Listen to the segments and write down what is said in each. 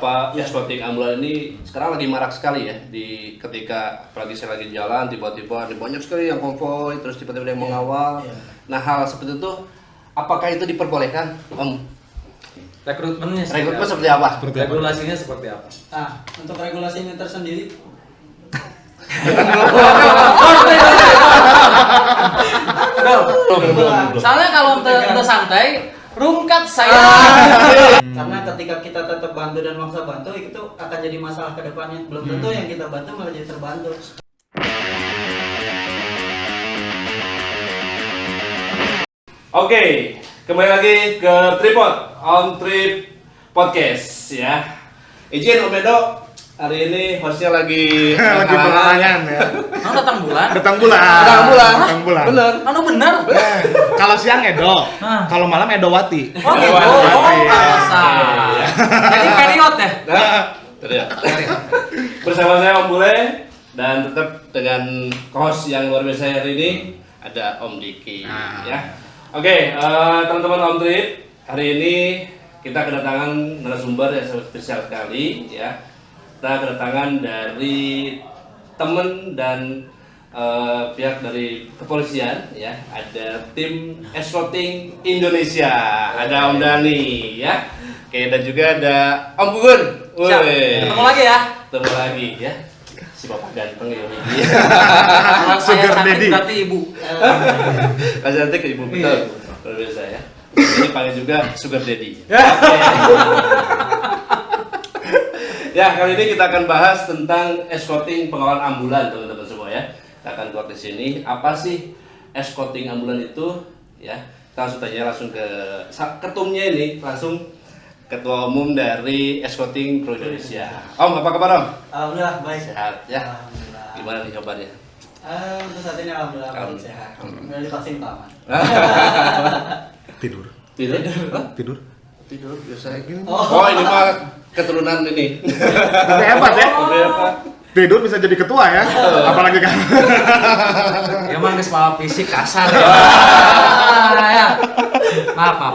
apa escorting ambulan ini sekarang lagi marak sekali ya di ketika apalagi saya lagi jalan tiba-tiba ada banyak sekali yang konvoy terus tiba-tiba ada yang mengawal. Nah hal seperti itu apakah itu diperbolehkan Om? Rekrutmennya seperti apa? Regulasinya seperti apa? Untuk regulasinya tersendiri soalnya kalau untuk santai rungkat saya. Karena ketika kita tetap bantu dan maksa bantu itu akan jadi masalah ke depannya. Belum tentu yang kita bantu malah jadi terbantu. Oke, kembali lagi ke Tripod on Trip Podcast ya. Izin Om Edo, hari ini hostnya lagi perangan ya. Datang bulan. Bener. Bener. Kalau siang Edo, kalau malam Edowati. Oh gitu. Jadi period ya. Bersama saya Om Bule dan tetap dengan host yang luar biasa hari ini ada Om Diki ya. Oke, teman-teman Om Trip, hari ini kita kedatangan narasumber yang sangat spesial sekali ya. Kita kedatangan dari teman dan pihak dari kepolisian ya. Ada tim escorting Indonesia, ada Om Dani ya. Oke, dan juga ada Om Gugun. Ketemu lagi ya. Ketemu lagi ya. Si bapak ganteng ya. Sugar daddy. Berarti ibu. Kasih nanti ke ibu betul. Luar biasa ya. Ini panggil juga Sugar Daddy. Ya, kali ini kita akan bahas tentang escorting pengawalan ambulan, teman-teman semua ya. Kita akan buat di sini apa sih escorting ambulan itu ya. Kita langsung tanya langsung ke ketumnya ini, langsung Ketua Umum dari Escorting Pro Indonesia. Om, apa kabar Om? Alhamdulillah baik. Sehat ya. Alhamdulillah. Gimana nih kabarnya? Untuk saat ini alhamdulillah baik sehat. Udah divaksin Pak. Tidur. Tidur biasa gini. Oh, ini mah keturunan ini. Tapi hebat ya. Tidur bisa jadi ketua ya. Apalagi kan. Ya emang geus malah fisik kasar ya. Ya. Maaf.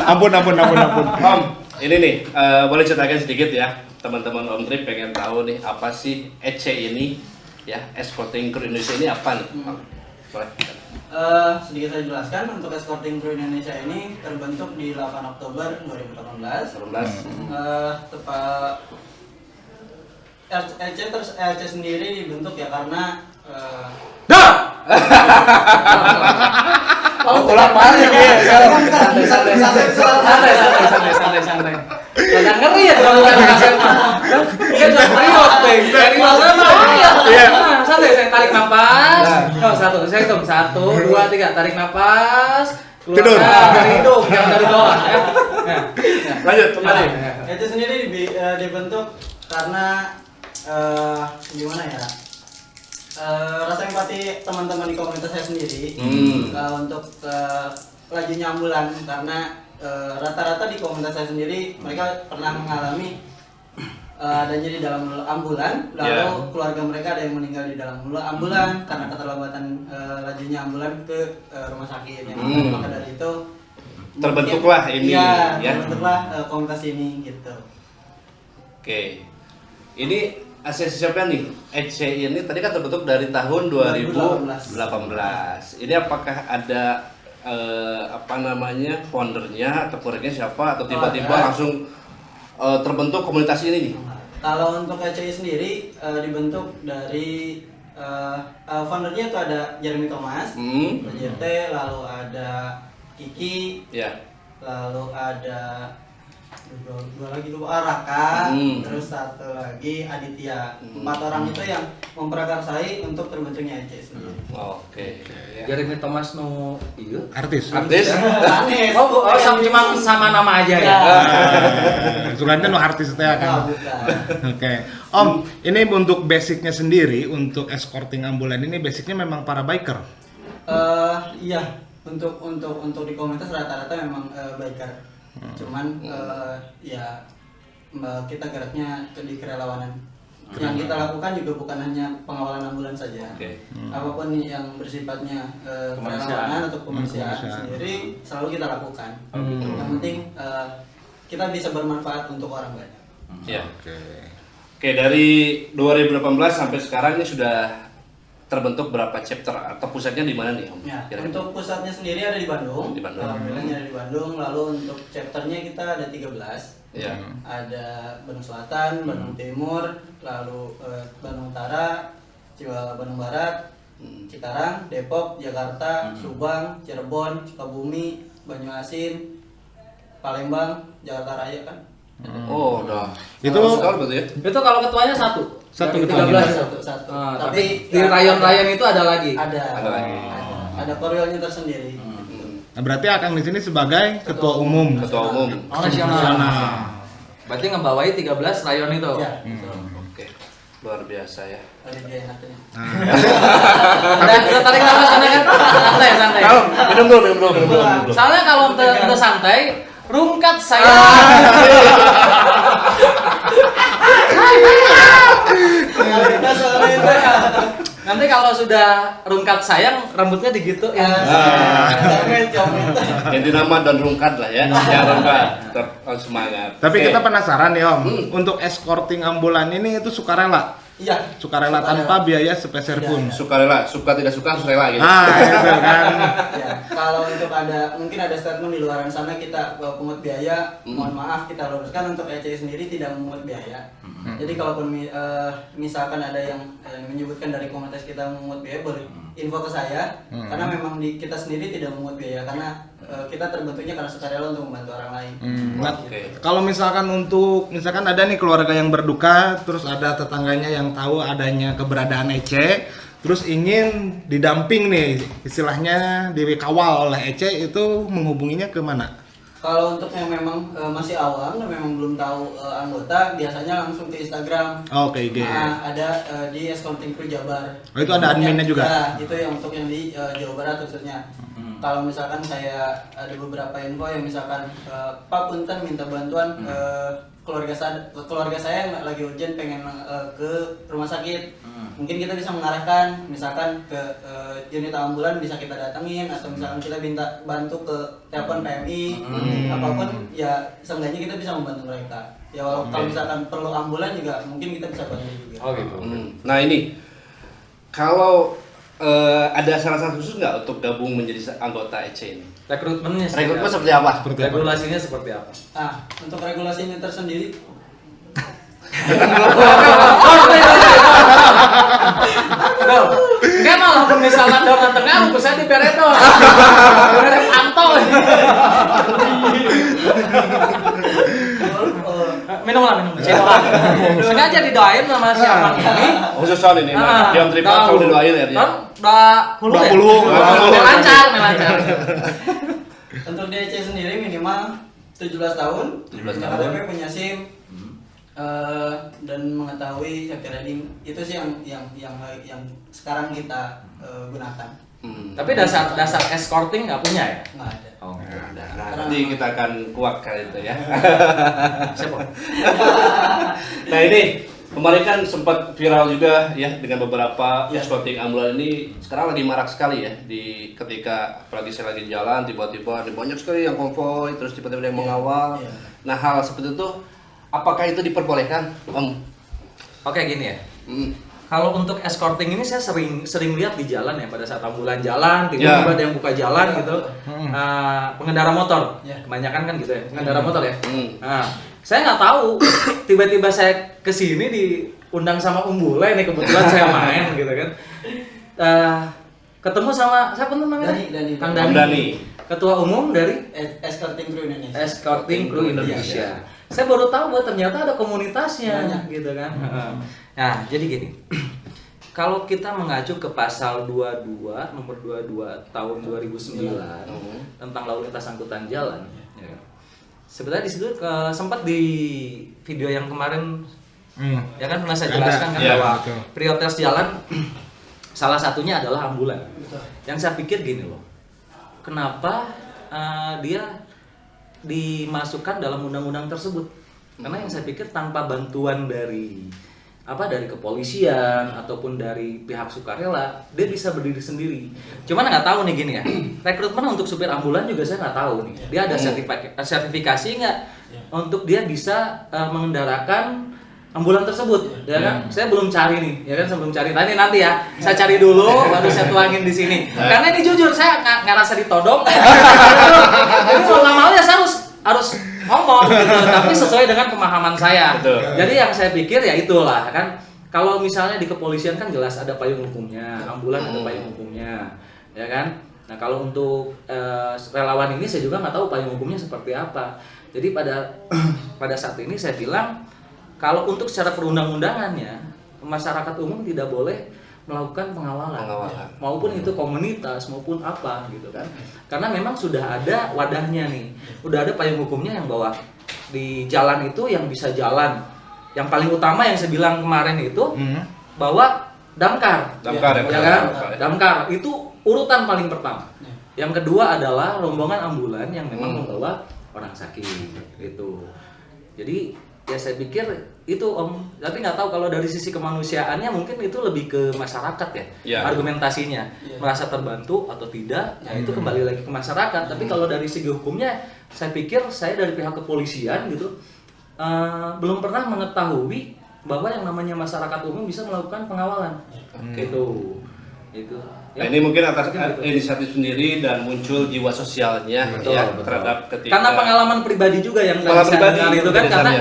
Ampun. Om, ini nih, boleh ceritakan sedikit ya. Teman-teman Om Trip pengen tahu nih apa sih EC ini ya, Escorting Crew Indonesia ini apa nih? Boleh. Sedikit saya jelaskan, untuk Escorting Crew Indonesia ini terbentuk di 8 Oktober 2018. Tepat RC sendiri dibentuk ya karena Ulang balik ya. Santai. Jangan ngeri ya kalau Kan period, dari mana ya. Santai, saya tarik napas. Saya hitung 1, 2, 3, tarik napas. Tidur. Dari hidung, jangan dari bawah ya. Lanjut, kembali. RC sendiri dibentuk karena gimana ya? Rasa empati teman-teman di komunitas saya sendiri untuk lajunya ambulan karena rata-rata di komunitas saya sendiri mereka pernah mengalami adanya di dalam ambulan lalu keluarga mereka ada yang meninggal di dalam ambulan karena keterlambatan lajunya ambulan ke rumah sakit maka dari itu Terbentuklah ini ya. Terbentuklah komunitas ini gitu. Oke. Ini asosiasi siapa nih? EC ini tadi kan terbentuk dari tahun 2018. Ini apakah ada foundernya atau proyeknya siapa atau tiba-tiba langsung terbentuk komunitas ini nih? Kalau untuk ECI sendiri dibentuk dari foundernya itu ada Jeremy Thomas, JT, lalu ada Kiki, lalu ada dua lagi lupa Raka, terus satu lagi Aditya. 4 orang itu yang memprakarsai untuk terbentuknya ECI sendiri. Oke. Jeremy Thomas no iya Artis. Cuma sama nama aja ya. Suganti no artis teh kan. Oke. Om, ini untuk basicnya sendiri untuk escorting ambulan ini basicnya memang para biker. Iya, untuk di komunitas rata-rata memang biker. Cuman ya kita geraknya di kerelawanan. Yang kita lakukan juga bukan hanya pengawalan ambulan saja. Apapun yang bersifatnya kerelawanan atau kemanusiaan sendiri selalu kita lakukan. Yang penting kita bisa bermanfaat untuk orang banyak. Ya. Oke. Oke, dari 2018 sampai sekarang ini sudah terbentuk berapa chapter atau pusatnya di mana nih, Om? Ya, Kira-kira? untuk pusatnya sendiri ada di Bandung. Di Bandung. Alhamdulillahnya ada di Bandung. Lalu untuk chapternya kita ada 13. Ya. Ada Bandung Selatan, Bandung Timur, lalu Bandung Utara, Bandung Barat, Cikarang, Depok, Jakarta, Subang, Cirebon, Sukabumi, Banyuasin, Palembang, Jakarta Raya kan. Oh, udah. Itu- sekali berarti ya? Itu kalau ketuanya satu. Satu Dari ketuanya. 13. Satu. Tapi di rayon-rayon itu ada lagi. ada Ada lagi. Ada korwilnya tersendiri. Nah, berarti Akang di sini sebagai ketua umum. Ketua umum. Oh, nasional. Nasional. Berarti ngebawahi 13 rayon itu. Ya. Oke. Luar biasa ya. Ada dia enaknya. Udah tarik nafas sana kan? Santai, santai. Kalau minum dulu. Soalnya kalau untuk santai, rungkat saya. Kita soalnya itu ya. Nanti kalau sudah rungkat sayang, rambutnya digitu ya. Comet. Ganti nama dan rungkat lah ya. Ya rungkat. Tetap semangat. Tapi Oke. kita penasaran nih Om, untuk escorting ambulan ini itu sukarela? Iya. Sukarela tanpa biaya sepeser pun. Sukarela, suka tidak suka sukarela gitu. Ah, itu kan. Ya, kalau untuk mungkin ada statement di luar sana kita pungut biaya, mohon maaf kita luruskan untuk ECI sendiri tidak memungut biaya. Jadi kalaupun misalkan ada yang menyebutkan dari komunitas kita memungut biaya, boleh info ke saya karena memang kita sendiri tidak memungut biaya karena kita terbentuknya karena sukarela untuk membantu orang lain. Nah, Oke. kalau misalkan ada nih keluarga yang berduka, terus ada tetangganya yang tahu adanya keberadaan Ece, terus ingin didamping nih, istilahnya dikawal oleh Ece, itu menghubunginya ke mana? Kalau untuk yang memang masih awam dan memang belum tahu anggota, biasanya langsung ke Instagram. Oh, ke IG. Nah, ada di Escorting Crew Jabar. Oh, itu ada adminnya juga? Ya, itu yang untuk yang di Jawa Barat khususnya. Kalau misalkan saya ada beberapa info yang misalkan Pak Punten minta bantuan keluarga saya yang lagi urgent pengen ke rumah sakit. Mungkin kita bisa mengarahkan misalkan ke unit ambulan bisa kita datengin atau misalkan kita minta bantu ke telepon PMI apapun ya seenggaknya kita bisa membantu mereka. Ya walau kalau misalkan perlu ambulan juga mungkin kita bisa bantu juga. Oh gitu. Nah ini kalau ada syarat khusus nggak untuk gabung menjadi anggota EC ini? Rekrutmennya Rekrutmen seperti apa? Regulasinya seperti apa? Nah, untuk regulasinya tersendiri Enggak malah misalkan orang tengah aku saya di Peredo. Peredo pantau. Minum lah. Sengaja didoain sama siapa ini. Khusus soal ini, yang terima kalau didoain ya dia. Kan udah puluh ya? 20. Lancar. untuk DC sendiri minimal 17 tahun, 17 punya tahun. KTP, punya SIM, dan mengetahui safety riding itu sih yang sekarang kita gunakan. Tapi dasar escorting nggak punya ya? Nggak ada. Oh, Nah, nanti kita akan kuatkan itu ya. siapa? Nah ini kemarin kan sempat viral juga ya dengan beberapa Ya. escorting ambulan ini sekarang lagi marak sekali ya ketika apalagi saya lagi jalan tiba-tiba ada banyak sekali yang konvoy terus tiba-tiba ada yang mengawal. Iya. Nah hal seperti itu apakah itu diperbolehkan, Om? Oke gini ya. Hmm. Kalau untuk escorting ini saya sering lihat di jalan ya pada saat ambulan jalan, tiba-tiba ada yang buka jalan gitu. Pengendara motor, Ya. kebanyakan kan gitu ya, pengendara motor ya. Hmm. Nah, saya nggak tahu, tiba-tiba saya kesini diundang sama Om Bule nih kebetulan saya main gitu kan. Ketemu sama siapa namanya? Dani. Kang Om Dani. Dani. Ketua umum dari Escorting Crew Indonesia. Escorting Crew Indonesia. Saya baru tahu bahwa ternyata ada komunitasnya, Banyak. gitu kan. Nah, jadi gini. Kalau kita mengacu ke pasal 22 nomor 22 tahun 2009 tentang lalu lintas angkutan jalan, ya. Sebenarnya di situ sempat di video yang kemarin ya kan pernah saya jelaskan kan Iya, bahwa betul. prioritas jalan salah satunya adalah ambulan. Yang saya pikir gini loh. Kenapa dia dimasukkan dalam undang-undang tersebut? Karena yang saya pikir tanpa bantuan dari dari kepolisian ataupun dari pihak sukarela, dia bisa berdiri sendiri. Cuman nggak tahu nih gini ya, rekrutmen untuk supir ambulan juga saya nggak tahu nih. Dia ada sertifikasi nggak untuk dia bisa mengendarakan ambulan tersebut, ya kan? Saya belum cari nih, ya kan? Sebelum cari nanti ya, saya cari dulu, baru saya tuangin di sini. Karena ini jujur saya nggak ngerasa ditodong. Jadi mau nggak mau ya saya harus ngomong gitu, tapi sesuai dengan pemahaman saya. Betul. Jadi yang saya pikir ya itulah kan. Kalau misalnya di kepolisian kan jelas ada payung hukumnya, ambulan ada payung hukumnya, ya kan. Nah kalau untuk relawan ini saya juga nggak tahu payung hukumnya seperti apa. Jadi pada saat ini saya bilang kalau untuk secara perundang-undangannya masyarakat umum tidak boleh melakukan pengawalan, maupun itu komunitas maupun apa gitu kan, karena memang sudah ada wadahnya nih, udah ada payung hukumnya yang bahwa di jalan itu yang bisa jalan, yang paling utama yang saya bilang kemarin itu bahwa damkar ya kan, damkar itu urutan paling pertama, yang kedua adalah rombongan ambulan yang memang membawa orang sakit gitu. Jadi ya saya pikir itu Om, tapi nggak tahu kalau dari sisi kemanusiaannya mungkin itu lebih ke masyarakat ya. Argumentasinya merasa terbantu atau tidak ya itu kembali lagi ke masyarakat. Tapi kalau dari segi hukumnya saya pikir saya dari pihak kepolisian gitu belum pernah mengetahui bahwa yang namanya masyarakat umum bisa melakukan pengawalan gitu. Nah ini mungkin atas inisiatif sendiri dan muncul jiwa sosialnya betul. Terhadap ketika karena pengalaman pribadi juga yang saya dengar itu kan karena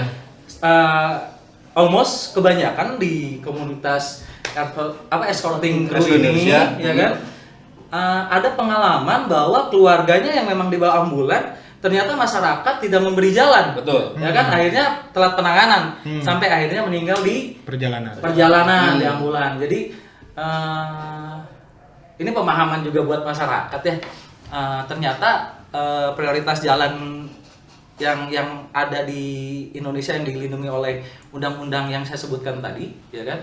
almost kebanyakan di komunitas escorting crew ini ya kan ada pengalaman bahwa keluarganya yang memang dibawa ambulan ternyata masyarakat tidak memberi jalan, betul, ya kan akhirnya telat penanganan sampai akhirnya meninggal di perjalanan di ambulan. Jadi ini pemahaman juga buat masyarakat ya, ternyata prioritas jalan yang ada di Indonesia yang dilindungi oleh undang-undang yang saya sebutkan tadi, ya kan?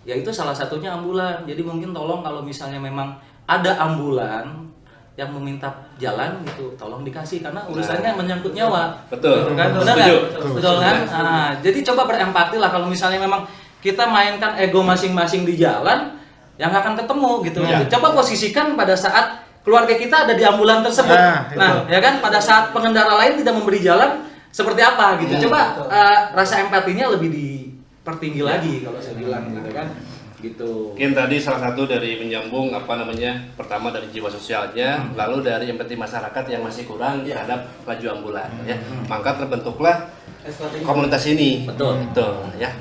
Ya itu salah satunya ambulan. Jadi mungkin tolong kalau misalnya memang ada ambulan yang meminta jalan gitu, tolong dikasih karena urusannya menyangkut nyawa. Betul. Kan? Betul kan? Nah, jadi coba berempati lah kalau misalnya memang kita mainkan ego masing-masing di jalan, yang akan ketemu gitu. Coba posisikan pada saat keluarga kita ada di ambulan tersebut. Nah, ya kan pada saat pengendara lain tidak memberi jalan seperti apa gitu. Coba rasa empatinya lebih dipertinggi lagi kalau saya bilang gitu kan. Gitu. Mungkin tadi salah satu dari menyambung pertama dari jiwa sosialnya, lalu dari empati masyarakat yang masih kurang terhadap laju ambulan ya. Maka terbentuklah komunitas ini. Betul ya.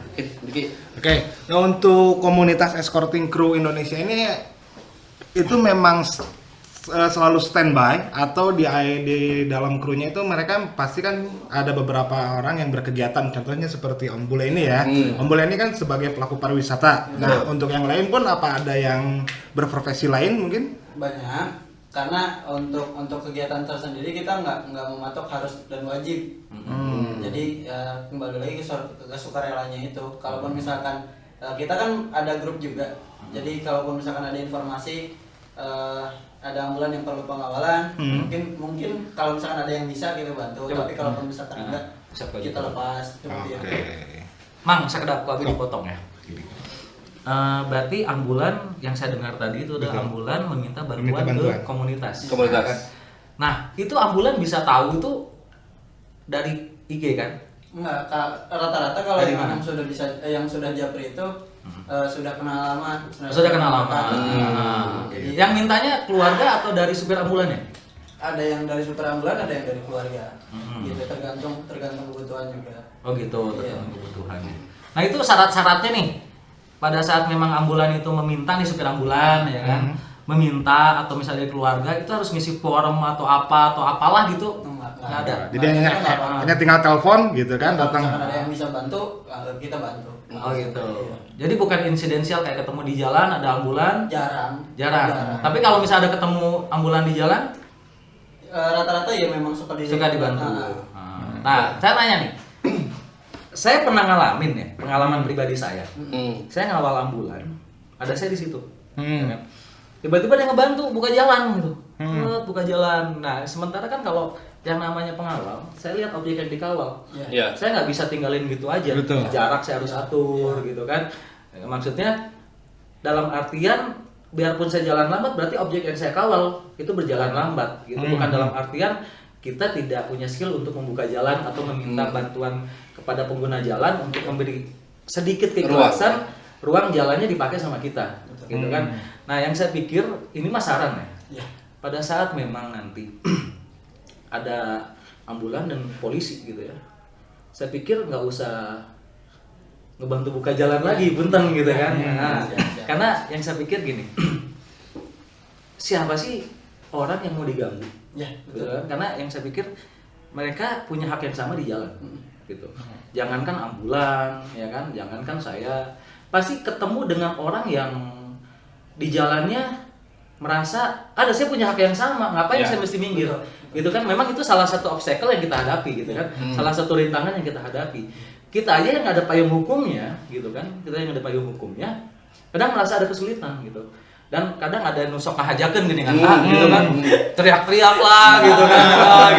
Oke. Nah, untuk komunitas escorting crew Indonesia ini itu memang selalu standby atau di dalam krunya itu mereka pasti kan ada beberapa orang yang berkegiatan, contohnya seperti Om Bule ini ya. Om Bule ini kan sebagai pelaku pariwisata. Nah, untuk yang lain pun apa ada yang berprofesi lain mungkin? Banyak, karena untuk kegiatan tersendiri kita nggak mematok harus dan wajib. Jadi kembali lagi ke sukarelanya itu. Kalaupun misalkan kita kan ada grup juga. Jadi kalaupun misalkan ada informasi ada ambulan yang perlu pengawalan, mungkin kalau misalkan ada yang bisa kita bantu. Tapi kalau misalkan enggak, kita lepas. Mang, sekedap aku dipotong ya. Berarti ambulan yang saya dengar tadi itu adalah ambulan meminta bantuan ke komunitas. Nah, itu ambulan bisa tahu itu dari IG kan? Enggak, rata-rata kalau yang sudah japri itu sudah kenal lama. Sudah kenal lama. Jadi yang mintanya keluarga atau dari supir ambulan ya? Ada yang dari supir ambulan, ada yang dari keluarga. Gitu, tergantung kebutuhan juga. Oh gitu, tergantung kebutuhannya. Nah, itu syarat-syaratnya nih. Pada saat memang ambulan itu meminta nih supir ambulan ya kan, meminta atau misalnya dari keluarga itu harus ngisi form atau apalah gitu. Nggak ada. Jadi hanya tinggal telepon gitu kan, datang. Kalau ada yang bisa bantu, kita bantu. Oh gitu. Jadi bukan insidensial kayak ketemu di jalan ada ambulan? Jarang. Tapi kalau misalnya ada ketemu ambulan di jalan? Rata-rata ya memang suka dibantu. Nah, saya nanya nih. Saya pernah ngalamin ya, pengalaman pribadi saya. Saya ngawal ambulan, ada saya di situ. Tiba-tiba dia ngebantu buka jalan gitu. Buka jalan. Nah, sementara kan kalau yang namanya pengawal, saya lihat objek yang dikawal. Iya. Saya nggak bisa tinggalin gitu aja. Betul. Jarak saya harus atur gitu kan. Maksudnya dalam artian biarpun saya jalan lambat berarti objek yang saya kawal itu berjalan lambat gitu. Bukan dalam artian kita tidak punya skill untuk membuka jalan atau meminta bantuan kepada pengguna jalan untuk memberi sedikit keikhlasan ruang jalannya dipakai sama kita. Gitu kan. Nah, yang saya pikir ini mah saran ya. Pada saat memang nanti ada ambulan dan polisi gitu ya, saya pikir nggak usah ngebantu buka jalan lagi, punten gitu kan. Nah, karena yang saya pikir gini, siapa sih orang yang mau diganggu? Gitu kan? Karena yang saya pikir mereka punya hak yang sama di jalan, gitu. Jangankan ambulan, ya kan, jangankan saya, pasti ketemu dengan orang yang di jalannya merasa ada saya punya hak yang sama, ngapain saya mesti minggir, gitu kan? Memang itu salah satu obstacle yang kita hadapi, gitu kan? Salah satu rintangan yang kita hadapi. Kita aja yang ada payung hukumnya, gitu kan? Kita yang ada payung hukumnya, kadang merasa ada kesulitan, gitu. Dan kadang ada nusok ngahajakeun gini kan, gitu kan? Teriak-teriak lah, gitu kan?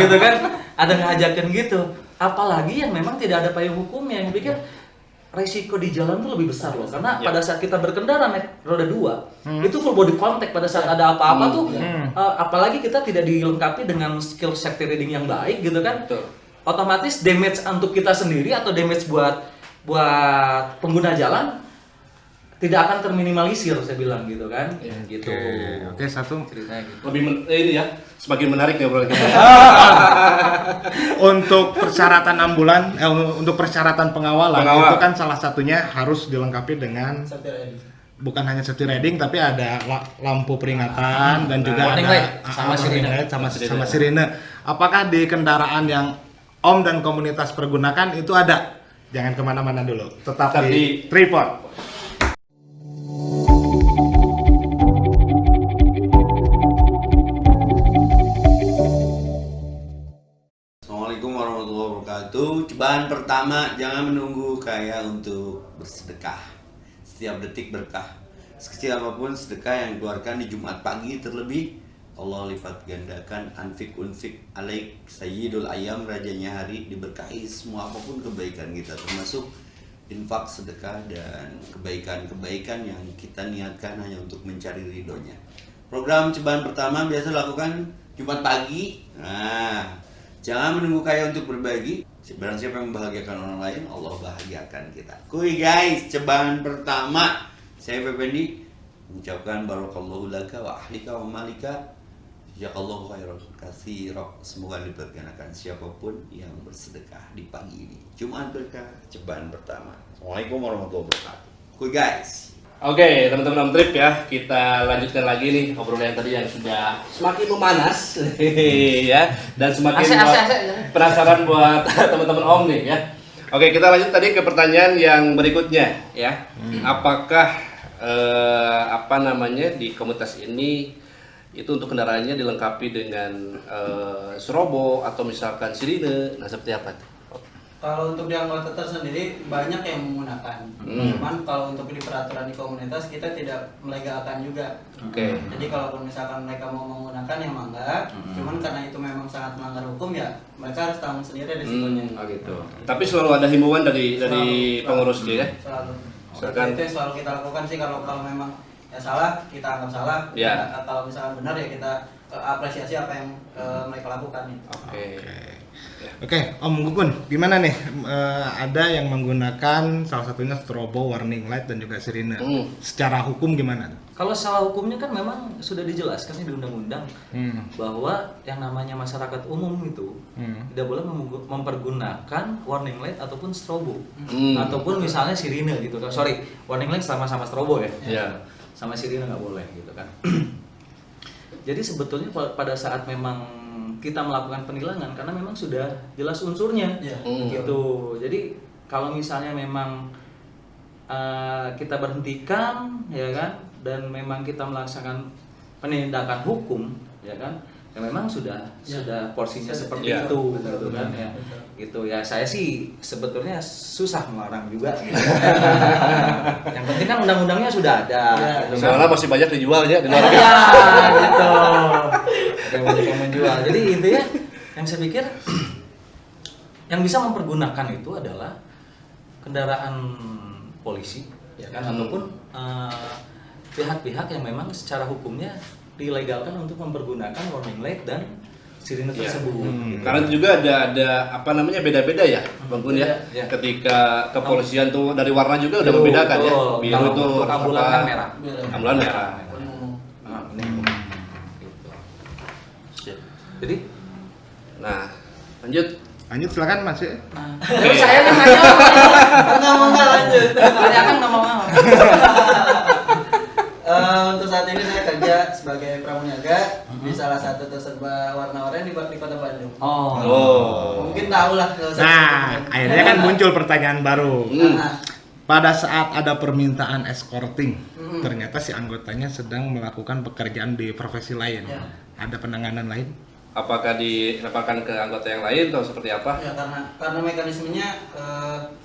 Gitu kan? Ada ngahajakeun gitu. Apalagi yang memang tidak ada payung hukumnya, yang pikir resiko di jalan tuh lebih besar loh, karena pada saat kita berkendara naik roda 2 itu full body contact. Pada saat ada apa-apa tuh apalagi kita tidak dilengkapi dengan skill safety reading yang baik gitu kan. Otomatis damage untuk kita sendiri atau damage buat pengguna jalan tidak akan terminimalisir, saya bilang gitu kan. Gitu. Oke, satu Ceritanya gitu. Lebih ini ya, semakin menarik nih obrolan kita. untuk persyaratan ambulan, untuk persyaratan pengawalan Pengawal. itu kan salah satunya harus dilengkapi dengan bukan hanya safety riding tapi ada lampu peringatan dan juga warning ada light sama warning sirine. light sama sirine. Apakah di kendaraan yang Om dan komunitas pergunakan itu ada? Jangan kemana-mana dulu, tetap di Tripod. Assalamualaikum warahmatullahi wabarakatuh. Cobaan pertama, jangan menunggu kaya untuk bersedekah. Setiap detik berkah. Sekecil apapun sedekah yang dikeluarkan di Jumat pagi terlebih, Allah lipat gandakan. Anfik unfik alaik sayyidul ayam, rajanya hari, diberkahi semua apapun kebaikan kita, termasuk infak, sedekah, dan kebaikan-kebaikan yang kita niatkan hanya untuk mencari ridhonya. Program cobaan pertama biasa lakukan Jumat pagi. Nah, jangan menunggu kaya untuk berbagi. Barang siapa yang membahagiakan orang lain, Allah bahagiakan kita. Kuy guys, cobaan pertama, saya Febendi mengucapkan barakallahu laka wa ahlika wa malika. Jazakallahu khairan katsira. Semoga diberkahi siapapun yang bersedekah di pagi ini. Jumat berkah, cobaan pertama. Assalamualaikum warahmatullahi wabarakatuh. Kuy guys. Oke, teman-teman Om Trip ya, kita lanjutkan lagi nih obrolan yang tadi yang sudah semakin memanas ya, dan semakin penasaran buat teman-teman Om nih ya. Oke, kita lanjut tadi ke pertanyaan yang berikutnya ya. Apakah di komunitas ini itu untuk kendaraannya dilengkapi dengan strobo atau misalkan sirine, nah seperti apa tuh? Kalau untuk di anggota tersendiri banyak yang menggunakan. Cuman kalau untuk di peraturan di komunitas kita tidak melegalkan juga. Jadi kalaupun misalkan mereka mau menggunakan ya mangga. Cuman karena itu memang sangat melanggar hukum ya mereka harus tanggung sendiri risikonya. Gitu. Tapi selalu ada himbauan dari pengurus dia ya. Selalu. Misalkan Itu yang selalu kita lakukan sih kalau memang ya salah kita anggap salah. Kalau misalkan benar ya kita apresiasi apa yang mereka lakukan. Oke, Om Gugun, gimana nih? Ada yang menggunakan salah satunya strobo, warning light, dan juga sirine. Secara hukum gimana? Kalau salah hukumnya kan memang sudah dijelaskan di undang-undang bahwa yang namanya masyarakat umum itu tidak boleh mempergunakan warning light ataupun strobo ataupun misalnya sirine gitu kan. Sorry, warning light sama-sama strobo ya. Sama sirine nggak boleh gitu kan. Jadi sebetulnya pada saat memang kita melakukan penilangan karena memang sudah jelas unsurnya gitu. Jadi kalau misalnya memang kita berhentikan ya kan dan memang kita melaksanakan penindakan hukum ya kan, ya memang sudah porsinya seperti itu gitu kan ya. Gitu ya, saya sih sebetulnya susah melarang juga. Yang penting kan undang-undangnya sudah ada. Soalnya masih banyak dijual ya di luar. Gitu. Yang banyak yang menjual. Jadi intinya Yang saya pikir yang bisa mempergunakan itu adalah kendaraan polisi, ya kan, ataupun pihak-pihak yang memang secara hukumnya dilegalkan untuk mempergunakan warning light dan sirine Iya. tersebut. Gitu. Karena itu juga ada apa namanya beda-beda ya, Bang Gun ya. Beda, ya. Ketika kepolisian tuh dari warna juga udah Betul, membedakan ya. betul. Biru Kalau itu untuk ambulan apa? kan merah. Ambulan merah. Nah, ini gitu. Jadi, Nah, lanjut. Lanjut silakan Mas. terus saya yang nanya, Enggak lanjut. saya kan nggak mau. Untuk saat ini saya kerja sebagai pramuniaga di salah satu terserba warna-warni di Kota Bandung. Oh. Mungkin tahu lah kalau saya. Nah, akhirnya kan muncul pertanyaan baru. Nah, Pada saat ada permintaan escorting, Mm. ternyata si anggotanya sedang melakukan pekerjaan di profesi lain. Ya. Ada penanganan lain? Apakah dilaporkan ke anggota yang lain atau seperti apa? ya karena mekanismenya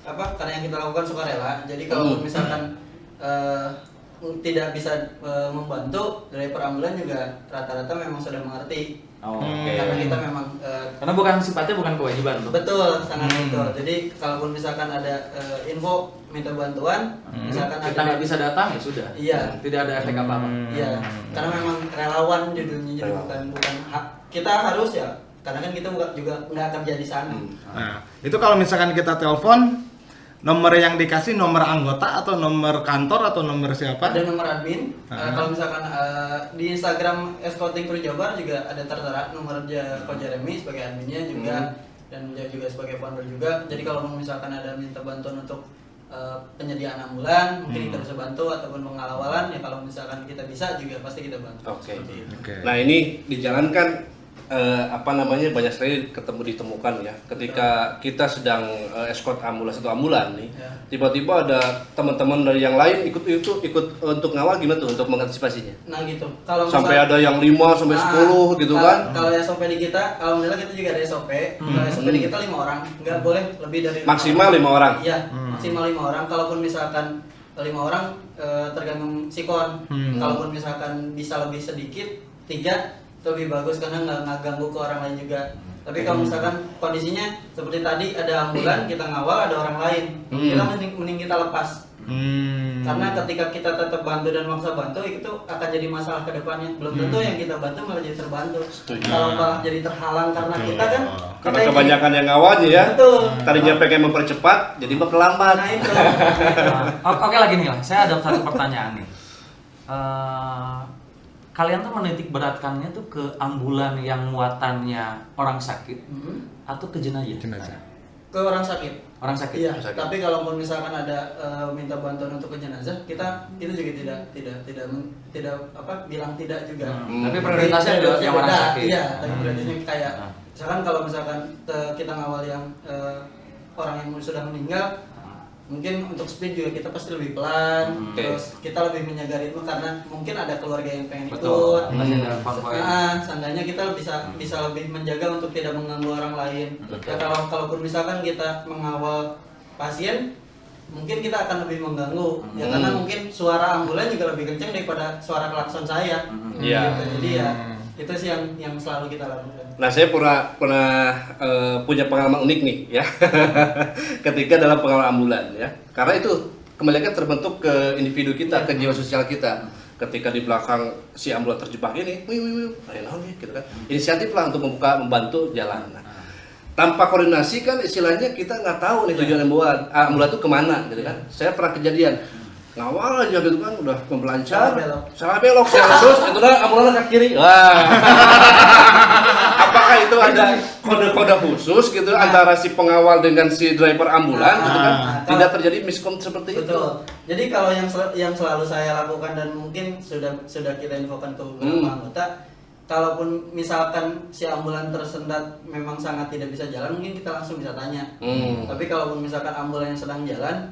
karena yang kita lakukan sukarela. Jadi kalau misalkan tidak bisa membantu, driver ambulan juga rata-rata memang sudah mengerti. Oke. Karena kita memang Karena bukan sifatnya bukan kewajiban tuh. betul, sangat betul. Jadi kalaupun misalkan ada info minta bantuan, misalkan Kita nggak bisa datang ya sudah. Iya. Tidak ada efek apa-apa. Iya, karena memang relawan judulnya, jadi bukan hak. Kita harus ya, karena kan kita juga nggak kerja di sana. Nah, itu kalau misalkan kita telepon, nomor yang dikasih nomor anggota atau nomor kantor atau nomor siapa? Ada nomor admin. Kalau misalkan di Instagram Escorting Crew Jabar juga ada tertera nomor Ko Jeremy sebagai adminnya juga, dan dia juga sebagai founder juga. Jadi kalau misalkan ada minta bantuan untuk penyediaan ambulan, mungkin kita bisa bantu, ataupun pengawalan ya, kalau misalkan kita bisa juga pasti kita bantu. Oke. Seperti itu. Oke. Nah, ini dijalankan banyak sekali ditemukan ya. Ketika kita sedang escort ambulans atau ambulan nih, Ya. tiba-tiba ada teman-teman dari yang lain ikut untuk ngawal, gimana tuh untuk mengantisipasinya? Nah gitu. Kalau Sampai misal- ada yang 5 sampai 10 gitu kalau- kan? Kalau SOP di kita, alhamdulillah kita juga ada SOP. Kalau SOP di kita 5 orang, nggak boleh lebih dari Maksimal 5 orang. Iya, maksimal 5 orang. Kalaupun misalkan 5 orang tergantung sikon. Kalaupun misalkan bisa lebih sedikit 3 lebih bagus, karena nggak ganggu ke orang lain juga. Tapi kalau misalkan kondisinya seperti tadi ada ambulan, kita ngawal ada orang lain, kita mending kita lepas. Karena ketika kita tetap bantu dan maksa bantu, itu akan jadi masalah ke depannya. Belum tentu yang kita bantu malah jadi terbantu. Kalau malah jadi terhalang karena kita kan Karena kita kebanyakan yang ngawalnya ya. Betul. Tadinya pengen mempercepat, jadi memperlambat. Nah itu. Oke, lagi nih lah. Saya ada satu pertanyaan nih. Kalian tuh menitik beratkannya tuh ke ambulan yang muatannya orang sakit atau ke jenazah? Jenazah. Ke orang sakit. Orang sakit. Iya, Sakit. tapi kalaupun misalkan ada minta bantuan untuk ke jenazah, kita juga tidak bilang tidak juga. Tapi prioritasnya adalah yang orang Beda, sakit. Iya, tapi prioritasnya kayak Nah. misalkan kalau misalkan kita ngawal yang orang yang sudah meninggal, mungkin untuk speed juga kita pasti lebih pelan, terus kita lebih menjaga ritme karena mungkin ada keluarga yang pengen Betul. ikut. Pasti ada konvoy. Seenggaknya kita bisa lebih menjaga untuk tidak mengganggu orang lain. Ya kalaupun misalkan kita mengawal pasien, mungkin kita akan lebih mengganggu. Ya karena mungkin suara ambulan juga lebih kencang daripada suara klakson saya. Iya. Gitu. Jadi ya itu sih yang selalu kita lakukan. Nah, saya pernah punya pengalaman unik nih ya. Ketika dalam pengawal ambulan ya. Karena itu kembali kan terbentuk ke individu kita, ke jiwa sosial kita. Ketika di belakang si ambulan terjebak ini, gitu kan. Inisiatif lah untuk membantu jalan. Nah, tanpa koordinasi kan istilahnya kita nggak tahu nih tujuan ambulan itu kemana gitu kan. Saya pernah kejadian ngawal aja gitu kan, udah mempelancar, salah belok, saya terus itu kan ambulan ke kiri. Wah. Apakah itu ada kode-kode khusus gitu antara si pengawal dengan si driver ambulan gitu kan? Tidak terjadi miskom seperti itu. Betul. Jadi kalau yang selalu saya lakukan dan mungkin sudah kita infokan ke beberapa anggota, kalaupun misalkan si ambulan tersendat memang sangat tidak bisa jalan, mungkin kita langsung bisa tanya. Tapi kalaupun misalkan ambulan yang sedang jalan,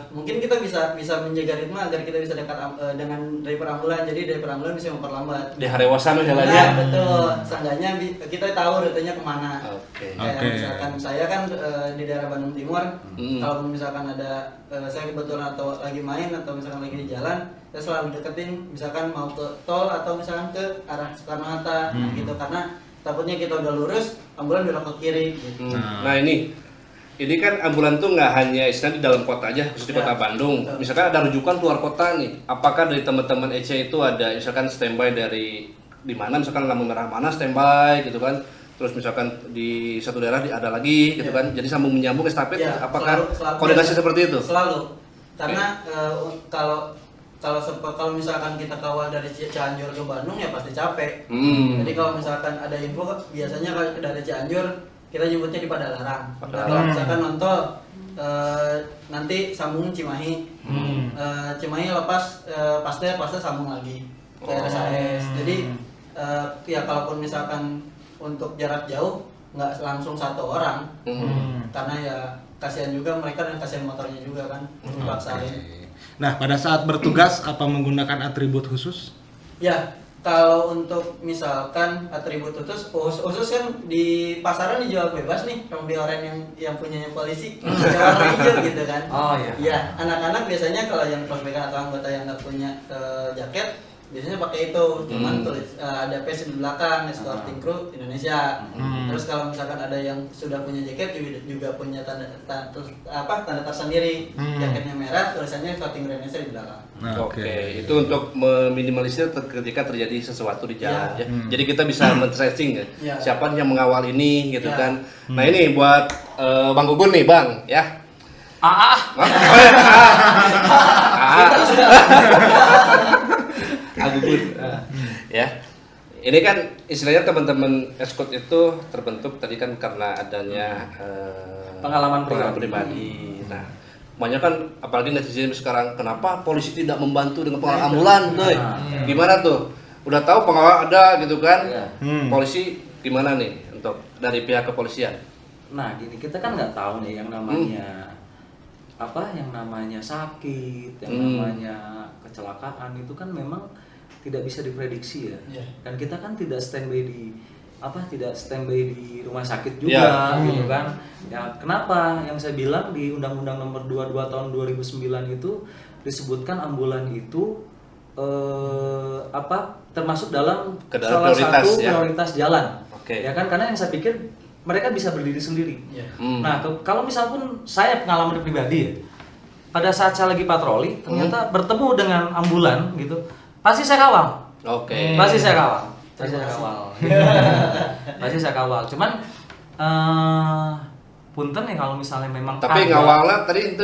mungkin kita bisa menjaga ritme agar kita bisa dekat dengan driver ambulan, jadi driver ambulan bisa memperlambat. Di Harewasan Nah, jalannya. betul. Seenggaknya kita tahu rutenya kemana. Oke. Kayak Oke. misalkan saya kan di daerah Bandung Timur, kalau misalkan ada saya kebetulan atau lagi main atau misalkan lagi di jalan, saya selalu deketin misalkan mau ke tol atau misalkan ke arah Soekarno Hatta gitu, karena takutnya kita udah lurus, ambulan belok ke kiri gitu. Nah ini kan ambulan tuh nggak hanya istilah di dalam kota aja, khusus di kota Bandung. Misalkan ada rujukan keluar kota nih, apakah dari teman-teman EC itu ada misalkan standby dari di mana, misalkan lampu merah mana standby gitu kan? Terus misalkan di satu daerah ada lagi gitu kan? Jadi sambung menyambung estafet, apakah selalu koordinasi seperti itu? Selalu, karena kalau misalkan kita kawal dari Cianjur ke Bandung ya pasti capek. Jadi kalau misalkan ada info biasanya kalau dari Cianjur kita jemputnya di Padalarang. Nah, kalau misalkan nonton nanti sambung Cimahi, Cimahi lepas Pasteur sambung lagi ke RSAS. Jadi ya kalaupun misalkan untuk jarak jauh nggak langsung satu orang, karena ya kasihan juga mereka dan kasihan motornya juga kan dipaksain. Nah, pada saat bertugas apa menggunakan atribut khusus? Ya, kalau untuk misalkan atribut khusus kan di pasaran dijual bebas nih, rompi oranye yang punyanya polisi, warna hijau gitu kan. Oh iya. Iya, anak-anak biasanya kalau yang prospekan atau anggota yang nggak punya jaket biasanya pakai itu, cuman tulis ada PS di belakang, Escorting Crew Indonesia. Terus kalau misalkan ada yang sudah punya jaket juga punya tanda tersendiri, jaketnya merah, tulisannya Escorting Crew Indonesia di belakang. Oke, itu untuk meminimalisir ketika terjadi sesuatu di jalan ya. Jadi kita bisa men-tracing ya, siapa yang mengawal ini gitu kan. Nah ini buat Bang Gugun nih Bang ya. Gugun ya. Ini kan istilahnya teman-teman escort itu terbentuk tadi kan karena adanya pengalaman pribadi. Nah, banyak kan apalagi netizen sekarang kenapa polisi tidak membantu dengan pengawal ambulan tuh? Gimana tuh? Udah tahu pengawal ada gitu kan? Polisi gimana nih untuk dari pihak kepolisian? Nah, gini kita kan nggak tahu nih yang namanya yang namanya sakit, yang namanya kecelakaan itu kan memang tidak bisa diprediksi ya. Dan kita kan tidak standby di rumah sakit juga gitu kan. Ya, kenapa? Yang saya bilang di Undang-Undang Nomor 22 Tahun 2009 itu disebutkan ambulan itu termasuk dalam salah satu prioritas jalan. Ya kan, karena yang saya pikir mereka bisa berdiri sendiri. Nah, kalau misalpun saya pengalaman pribadi ya, pada saat saya lagi patroli, ternyata bertemu dengan ambulan gitu, pasti saya kawal. Pasti saya kawal. Pasti saya kawal. Cuman punten ya kalau misalnya memang tapi ngawalnya tadi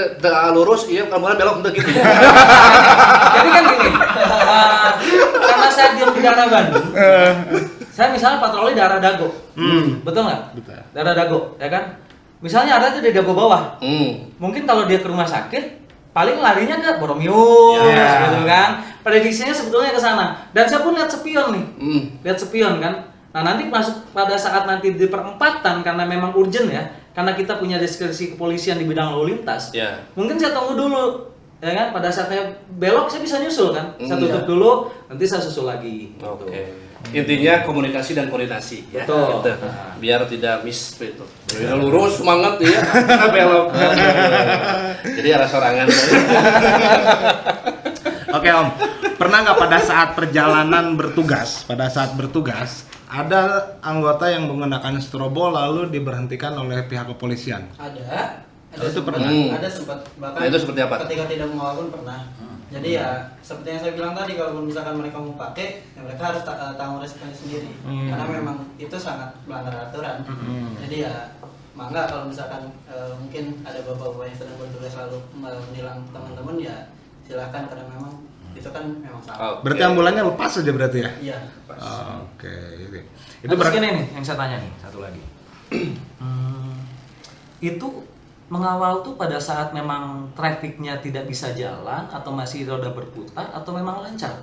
lurus, iya ambulan belok untuk gitu. Jadi kan gini, karena saya diam di daerah Bandung, saya misalnya patroli daerah Dago, betul nggak? Betul. Daerah Dago, ya kan? Misalnya ada tuh di Dago bawah, mungkin kalau dia ke rumah sakit, paling larinya ke Boromius, gitu kan? Prediksinya sebetulnya ke sana. Dan saya pun lihat spion nih, lihat spion kan. Nah nanti masuk pada saat nanti di perempatan karena memang urgent ya, karena kita punya diskresi kepolisian di bidang lalu lintas. Mungkin saya tunggu dulu, ya kan? Pada saatnya belok saya bisa nyusul kan, saya tutup dulu, nanti saya susul lagi. Intinya komunikasi dan koordinasi ya. Betul. Gitu. Biar tidak miss itu. Lurus semangat ya, belok. Jadi arah sorangan. Oke Om, pernah nggak pada saat perjalanan bertugas, ada anggota yang menggunakan strobo lalu diberhentikan oleh pihak kepolisian? Ada Itu pernah? Ada sempat, bahkan itu seperti apa? ketika tidak mau pun pernah. Jadi ya seperti yang saya bilang tadi, kalau misalkan mereka mau pakai, ya mereka harus tanggung resikonya sendiri. Karena memang itu sangat melanggar aturan. Jadi ya mangga kalau misalkan mungkin ada bapak-bapak yang sedang bertugas lalu menilang teman-teman, ya silahkan, karena memang itu kan memang salah. Berarti ambulannya lepas saja berarti ya? Iya. Oke. Itu berarti nih yang saya tanya nih satu lagi. Itu mengawal tuh pada saat memang trafiknya tidak bisa jalan atau masih roda berputar atau memang lancar?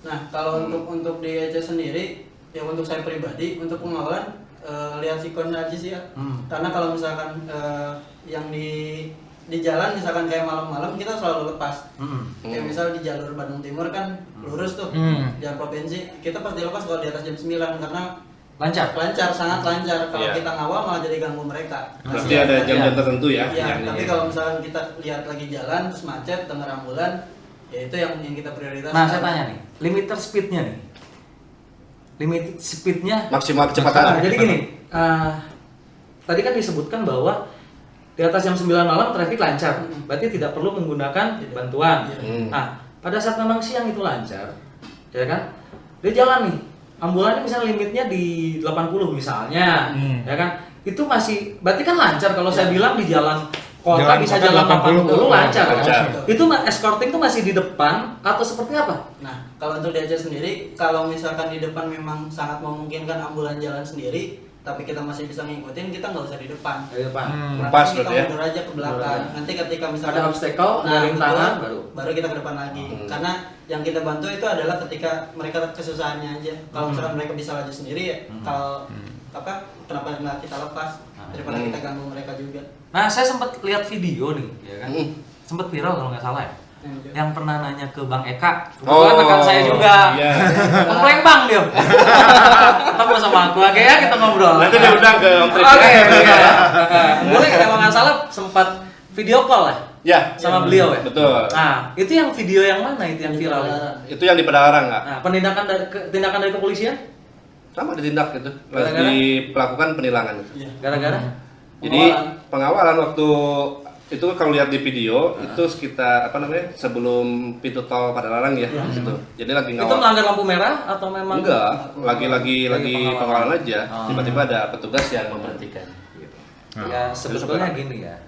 Nah, kalau untuk di EC sendiri, ya untuk saya pribadi, untuk pengawalan lihat sikon aja sih ya. Karena kalau misalkan yang di jalan misalkan kayak malam-malam kita selalu lepas. Kayak misal di jalur Bandung Timur kan lurus tuh, jalan provinsi, kita pasti lepas kalau di atas jam 9 karena lancar, sangat lancar. Kalau kita ngawal malah jadi ganggu mereka. Pasti ada jam-jam tertentu ya. Iya, tapi kalau misalkan kita lihat lagi jalan terus macet, dengar ambulan, ya itu yang kita prioritas. Nah, saya tanya nih, limiter speednya nih. limited speednya Maksimal Nah, kecepatan. jadi gini, tadi kan disebutkan bahwa di atas jam 9 malam traffic lancar, berarti tidak perlu menggunakan bantuan. Nah, pada saat memang siang itu lancar, ya kan? Dia jalan nih, ambulannya misalnya limitnya di 80 misalnya, ya kan? Itu masih, berarti kan lancar kalau saya bilang di jalan kota Jalan bisa kota jalan 80 lancar. Lancar. Itu escorting tuh masih di depan atau seperti apa? Nah, kalau untuk di Aceh sendiri, kalau misalkan di depan memang sangat memungkinkan ambulan jalan sendiri, tapi kita masih bisa ngikutin, kita nggak usah di depan. Di depan. Pas Kita berarti ya? mundur aja ke belakang. Nanti ketika misalkan Ada obstacle, ada rintangan, baru kita ke depan lagi. Karena yang kita bantu itu adalah ketika mereka kesusahannya aja. Kalau misalkan mereka bisa laju sendiri, ya, kalau kenapa nggak kita lepas daripada kita ganggu mereka juga. Nah, saya sempat lihat video nih, ya kan? Sempat viral kalau nggak salah ya. Yang pernah nanya ke Bang Eka, kebetulan rekan saya juga. Iya. Komplain Bang dia. Ketemu sama aku aja ya, kita ngobrol. Nanti dia undang ke Om Trip. Oke, boleh kalau nggak salah sempat video call lah Ya, sama beliau ya. betul. Nah, itu yang video yang mana itu yang viral? Itu yang di Padalarang nggak? Nah, tindakan dari kepolisian? Sama ditindak gitu. Gara-gara? Dilakukan penilangan itu. Gara-gara? Jadi pengawalan waktu itu kalau lihat di video itu sekitar sebelum pintu tol Padalarang ya gitu. Jadi lagi Itu ngawal. melanggar lampu merah atau memang? Enggak, lagi pengawalan aja. Oh. Tiba-tiba ada petugas yang memberhentikan. Ya sebetulnya gini ya,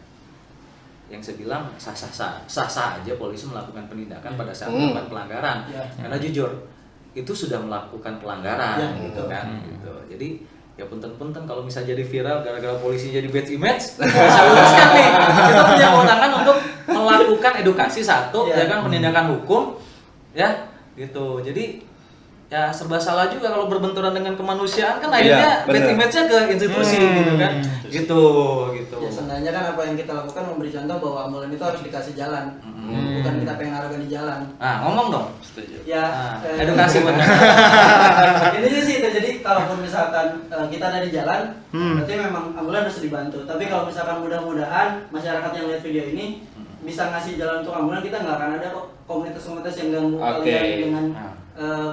yang saya bilang sah-sah aja polisi melakukan penindakan pada saat melakukan pelanggaran. Karena jujur itu sudah melakukan pelanggaran, gitu kan. Gitu. Jadi ya punten-punten kalau misalnya jadi viral gara-gara polisi jadi bad image, saya luruskan nih. Kita punya kewenangan untuk melakukan edukasi satu, ya kan, penindakan hukum, ya gitu. Jadi ya serba salah juga kalau berbenturan dengan kemanusiaan kan akhirnya bad image-nya ke institusi gitu kan. Gitu. Ya seenggaknya kan apa yang kita lakukan memberi contoh bahwa ambulan itu harus dikasih jalan. Bukan kita pengen aragan di jalan. Nah, ngomong dong. Setuju. Ya, Edukasi benar. ini sih itu. Jadi kalaupun misalkan kita ada di jalan, berarti memang ambulan harus dibantu. Tapi kalau misalkan mudah-mudahan masyarakat yang lihat video ini bisa ngasih jalan untuk ambulan, kita nggak akan ada kok komunitas-komunitas yang ganggu kalian dengan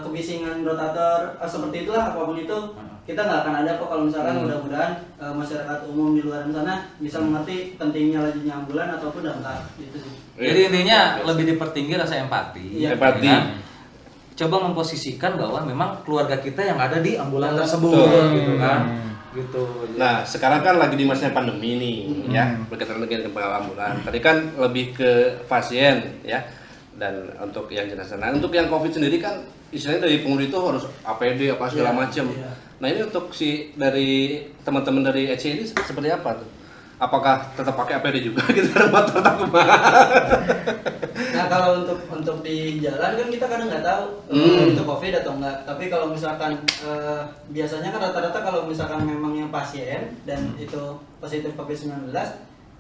kebisingan rotator seperti itulah, apapun itu kita nggak akan ada kok. Kalau misalkan mudah-mudahan masyarakat umum di luar sana bisa mengerti pentingnya lajunya ambulan ataupun damkar gitu sih. Jadi intinya lebih dipertinggi rasa empati. Iya. Empati. Ya kan? Coba memposisikan bahwa memang keluarga kita yang ada di ambulan tersebut, gitu kan. Gitu. Nah, sekarang kan lagi di masa pandemi nih, ya, berkaitan dengan ambulan. Tadi kan lebih ke pasien, ya, dan untuk yang jenazah. Nah, untuk yang COVID sendiri kan, istilahnya dari pemerintah itu harus APD apa segala macam. Nah, ini untuk dari teman-teman dari EC ini seperti apa tuh? Apakah tetap pakai APD juga gitu buat takut? Nah, kalau untuk di jalan kan kita kadang nggak tahu itu COVID atau enggak. Tapi kalau misalkan biasanya kan rata-rata kalau misalkan memang yang pasien dan itu positif COVID-19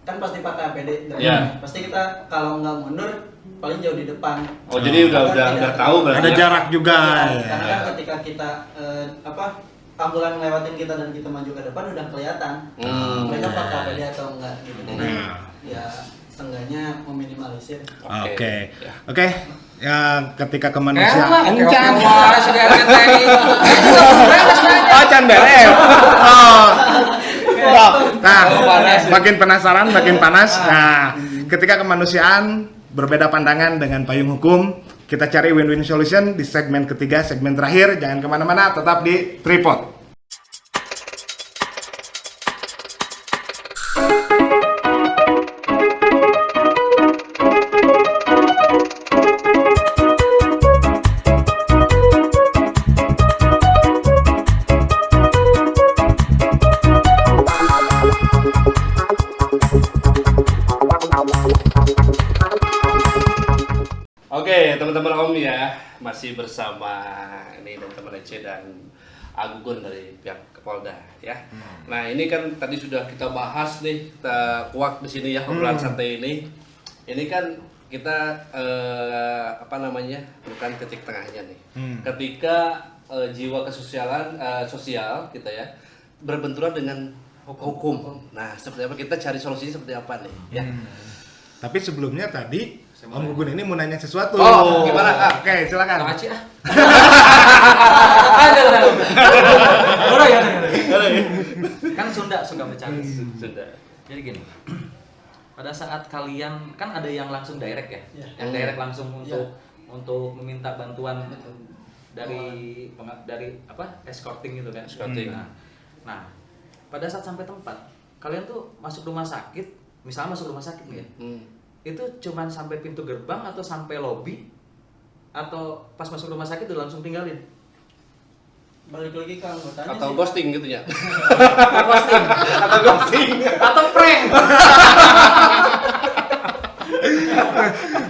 kan pasti pakai APD. Pasti kita kalau nggak mundur paling jauh di depan. Oh, jadi udah tahu berarti. Ada jarak juga. Karena kan ketika kita ambulan ngelewatin kita dan kita maju ke depan udah kelihatan mereka pakai APD atau enggak gitu. Jadi ya seenggaknya meminimalisir. Oke. Ya ketika kemanusiaan Oh, can beres. Nah, makin penasaran, makin panas. Nah, ketika kemanusiaan berbeda pandangan dengan payung hukum, kita cari win-win solution di segmen ketiga, segmen terakhir. Jangan kemana-mana, tetap di Tripod. Oke, teman-teman Om ya, masih bersama ini teman-teman EC dan Agun dari pihak Polda ya. Nah, ini kan tadi sudah kita bahas nih, kita kuak di sini ya obrolan santai ini. Ini kan kita bukan titik tengahnya nih. Ketika jiwa kesosialan sosial kita ya berbenturan dengan hukum. Nah, seperti apa kita cari solusinya seperti apa nih ya. Tapi sebelumnya tadi Om Gugun ini mau nanya sesuatu. Oh, gimana? Oke, silakan. Kang Aci Udah ya. Kan Sunda suka bercanda. Sudah. Jadi gini. Pada saat kalian kan ada yang langsung direct ya. Iya. Yang direct langsung Iya. untuk meminta bantuan dari apa? Escorting gitu kan. Escorting. Nah, pada saat sampai tempat, kalian tuh masuk rumah sakit, misalnya masuk rumah sakit nih ya. Itu cuman sampai pintu gerbang atau sampai lobby atau pas masuk rumah sakit udah langsung tinggalin? Balik lagi ke anggotanya Atau sih. ghosting gitu ya. Ghosting Atau ghosting. atau prank?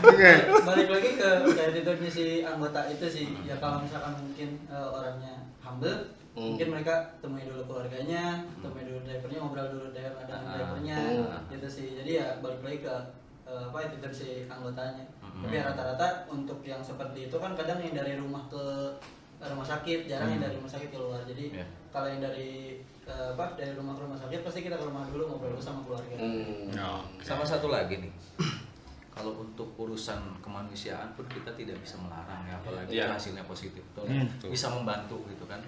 Oke. Balik lagi ke attitude-nya si anggota itu sih. Ya kalau misalkan mungkin orangnya humble, mungkin mereka temui dulu keluarganya, temui dulu drivernya, ngobrol dulu dengan drivernya, gitu sih. Jadi ya balik lagi ke attitude si anggotanya. Tapi ya rata-rata untuk yang seperti itu kan kadang yang dari rumah ke rumah sakit, jarang yang dari rumah sakit keluar. Jadi kalau yang dari dari rumah ke rumah sakit pasti kita ke rumah dulu ngobrol dulu sama keluarga. Sama satu lagi nih. Kalau untuk urusan kemanusiaan pun kita tidak bisa melarang ya, apalagi hasilnya positif, betul. Bisa membantu gitu kan.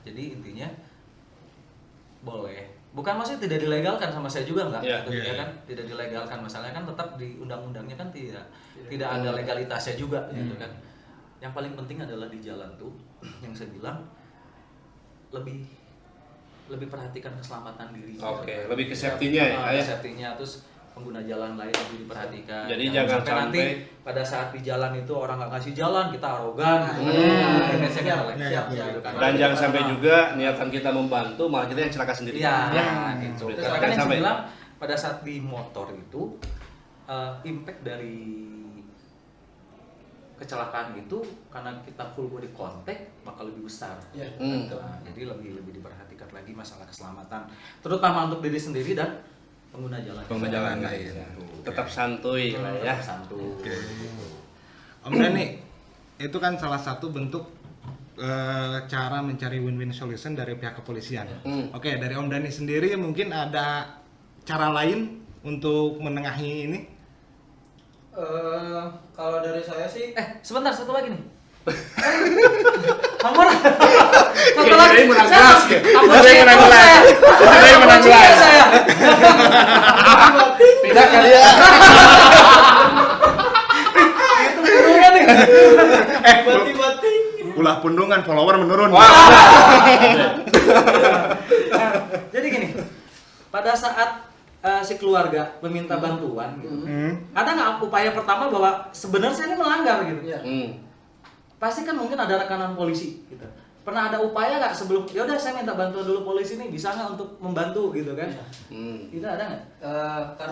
Jadi intinya boleh. Bukan maksudnya tidak dilegalkan, sama saya juga enggak, ya kan? Tidak dilegalkan, masalahnya kan tetap di undang-undangnya kan tidak ada legalitasnya juga gitu kan. Yang paling penting adalah di jalan tuh yang saya bilang lebih perhatikan keselamatan diri. Oke, lebih ke safety-nya ya. Safety-nya, terus pengguna jalan lain lebih diperhatikan. Jadi jangan sampai nanti pada saat di jalan itu orang nggak kasih jalan, kita arogan. Dan jangan sampai juga niatan kita membantu malah kita yang celaka sendiri. Ya, gitu. Terus Karena jangan kan yang saya sampai. bilang pada saat di motor itu impact dari kecelakaan itu karena kita full body contact bakal lebih besar. Nah, jadi lebih diperhatikan lagi masalah keselamatan, terutama untuk diri sendiri dan pengguna jalan lain. Tetap santuy lah ya. Santuy. Om Dani, itu kan salah satu bentuk cara mencari win-win solution dari pihak kepolisian. Oke, dari Om Dani sendiri mungkin ada cara lain untuk menengahi ini? Kalau dari saya sih Sebentar, satu lagi nih. Hamur. Satu Kayaknya lagi. ini menang kelas ya. Ada yang menang kelas. Ada yang menang kelas. Saya. Tidak kali ya. Itu burungan nih. mati-mati. Ulah pundungan, follower menurun. Jadi gini, pada saat si keluarga meminta bantuan gitu, ada nggak upaya pertama bahwa sebenarnya saya ini melanggar gitu? Pasti kan mungkin ada rekanan polisi gitu. Pernah ada upaya nggak sebelum, ya udah saya minta bantuan dulu polisi nih, bisa nggak untuk membantu gitu kan? Itu ada nggak?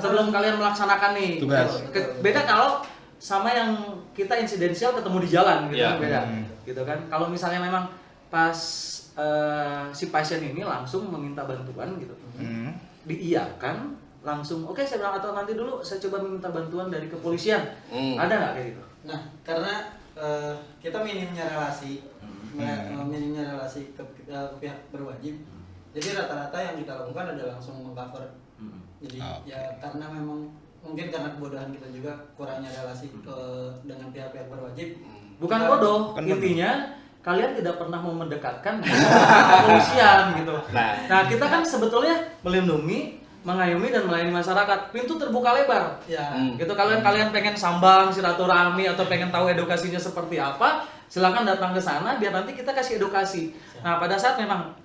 Sebelum kalian melaksanakan nih Tugas. Beda kalau sama yang kita insidensial ketemu di jalan gitu kan, beda gitu kan. Kalau misalnya memang pas si pasien ini langsung meminta bantuan gitu, diiyakan langsung, oke saya bilang, atau nanti dulu saya coba minta bantuan dari kepolisian, ada nggak kayak gitu? Nah, karena kita minimnya relasi, minimnya relasi ke pihak berwajib. Jadi rata-rata yang kita lakukan adalah langsung meng-cover. Jadi ya karena memang mungkin karena kebodohan kita juga kurangnya relasi dengan pihak-pihak berwajib. Bukan bodoh, intinya kalian tidak pernah mau mendekatkan kepolisian gitu. Nah, kita kan sebetulnya melindungi, mengayomi dan melayani masyarakat. Pintu terbuka lebar. Gitu, kalian pengen sambang silaturahmi atau pengen tahu edukasinya seperti apa, silakan datang ke sana biar nanti kita kasih edukasi. Nah, pada saat memang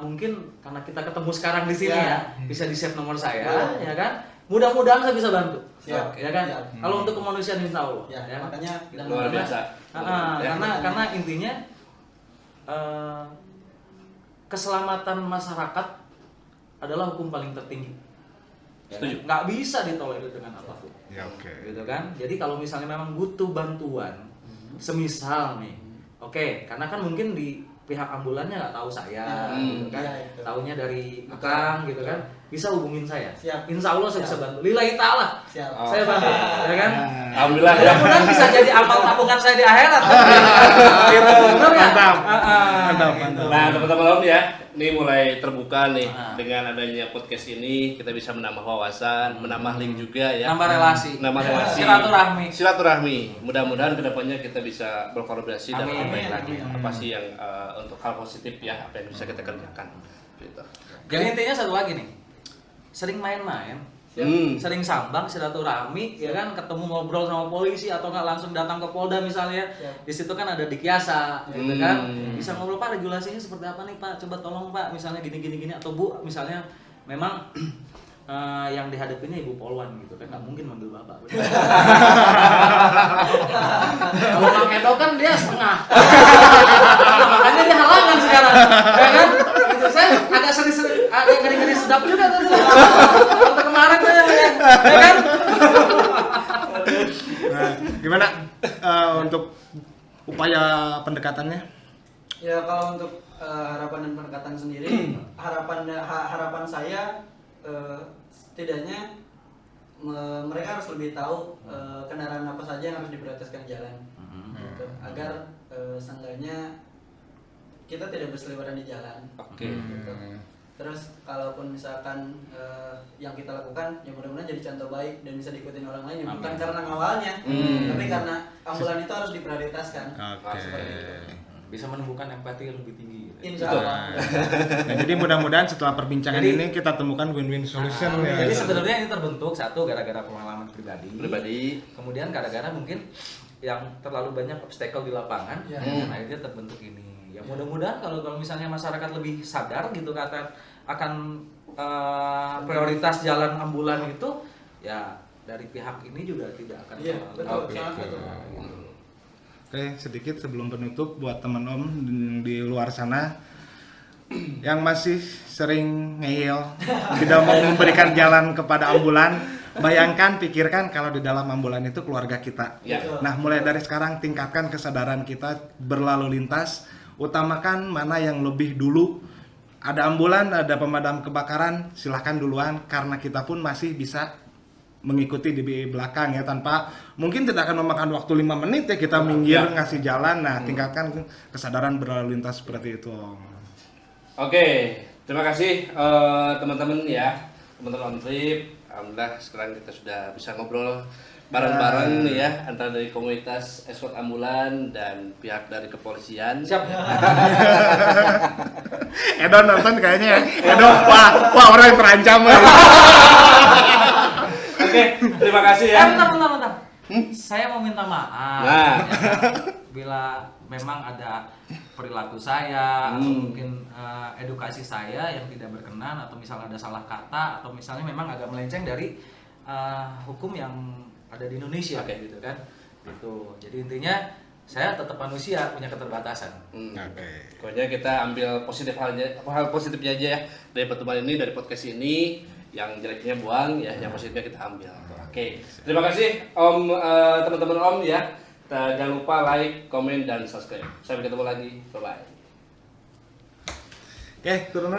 mungkin karena kita ketemu sekarang di sini ya, bisa di-save nomor saya, ya kan? Mudah-mudahan saya bisa bantu. Ya kan? Kalau untuk kemanusiaan insya Allah. Ya. Makanya Luar biasa. Karena intinya keselamatan masyarakat adalah hukum paling tertinggi. Setuju. Nggak bisa ditolerir dengan apapun. Ya, oke. Gitu kan? Jadi kalau misalnya memang butuh bantuan, semisal nih, karena kan mungkin di pihak ambulannya nggak tahu saya, gitu kan? Taunya dari Akang, gitu kan? bisa hubungin saya. Siap. Insya Allah saya bisa Siap. bantu. Lillahi ta'ala. Siap. Saya bantu, ya kan? Alhamdulillah ya. Mudah-mudahan bisa jadi amal tabungan saya di akhirat. Gitu. Benar nggak? Mantap. Mantap. Mantap. Nah, teman-teman Om ya, ini mulai terbuka nih Ah. dengan adanya podcast ini, kita bisa menambah wawasan, menambah link juga ya. Nambah relasi. Nambah relasi. Silaturahmi. Silaturahmi. Mudah-mudahan kedepannya kita bisa berkolaborasi dan Amin. lebih baik lagi. Amin. Apa sih yang untuk hal positif ya, apa yang bisa kita kerjakan. Gitu. Jadi intinya satu lagi nih, sering main-main, ya, sering sambang, silaturahmi, ya kan, ketemu ngobrol sama polisi atau nggak langsung datang ke Polda misalnya, Siap. di situ kan ada Dikyasa, gitu kan, Hmm. bisa ngobrol Pak regulasinya seperti apa nih Pak, coba tolong Pak, misalnya gini atau Bu, misalnya memang yang dihadapinya Ibu Polwan gitu kan, nggak mungkin manggil Bapak. Kalau Mang Edo kan dia setengah, makanya dia halangan sekarang, ya kan? Gitu. Saya agak sering agak ngeri sedap juga tuh. Waktu kemarin tuh ya kan? Nah, gimana untuk upaya pendekatannya? Ya kalau untuk harapan dan pendekatan sendiri, harapan saya setidaknya mereka harus lebih tahu kendaraan apa saja yang harus diprioritaskan jalan, gitu. Agar seenggaknya kita tidak berseliweran di jalan. Oke. Gitu. Terus kalaupun misalkan yang kita lakukan, ya mudah-mudahan jadi contoh baik dan bisa diikutin orang lain, ya bukan karena ngawalnya, tapi karena ambulan itu harus diprioritaskan. Oke. Seperti itu. Bisa menemukan empati yang lebih tinggi. Gitu. Insya Allah. Nah, jadi mudah-mudahan setelah perbincangan Jadi- ini kita temukan win-win solution ya. Jadi sebenarnya ini terbentuk satu gara-gara pengalaman Pribadi. kemudian gara-gara mungkin yang terlalu banyak obstacle di lapangan, Ya. dan akhirnya terbentuk ini. Ya mudah-mudahan kalau misalnya masyarakat lebih sadar gitu akan prioritas jalan ambulan itu, ya dari pihak ini juga tidak akan Iya, betul, Oke. sangat betul. Oke, sedikit sebelum penutup buat teman Om di luar sana yang masih sering ngeyel, tidak mau memberikan jalan kepada ambulan, bayangkan, pikirkan kalau di dalam ambulan itu keluarga kita. Ya. Nah, mulai dari sekarang tingkatkan kesadaran kita berlalu lintas, utamakan mana yang lebih dulu. Ada ambulan, ada pemadam kebakaran, silahkan duluan karena kita pun masih bisa mengikuti di belakang ya, tanpa mungkin tidak akan memakan waktu 5 menit ya kita minggir ngasih jalan. Nah, tingkatkan kesadaran berlalu lintas seperti itu, Om. Oke, terima kasih teman-teman ya, teman-teman on trip. Alhamdulillah sekarang kita sudah bisa ngobrol bareng-bareng nih ya, antara dari komunitas escort ambulan dan pihak dari kepolisian. Siap. Edo nonton kayaknya ya. Edo, wah orang yang terancam. Oke, terima kasih ya. Bentar. Saya mau minta maaf. Nah. Bila memang ada perilaku saya atau mungkin edukasi saya yang tidak berkenan, atau misalnya ada salah kata, atau misalnya memang agak melenceng dari hukum yang ada di Indonesia, Oke. gitu kan. Gitu. Jadi intinya saya tetap manusia, punya keterbatasan. Oke. Pokoknya kita ambil hal positifnya aja ya dari pertemuan ini, dari podcast ini. Yang jeleknya buang ya, yang positifnya kita ambil. Oke. Terima kasih Om, teman-teman Om ya. Jangan lupa like, komen dan subscribe. Sampai ketemu lagi. Bye bye. Oke, turun.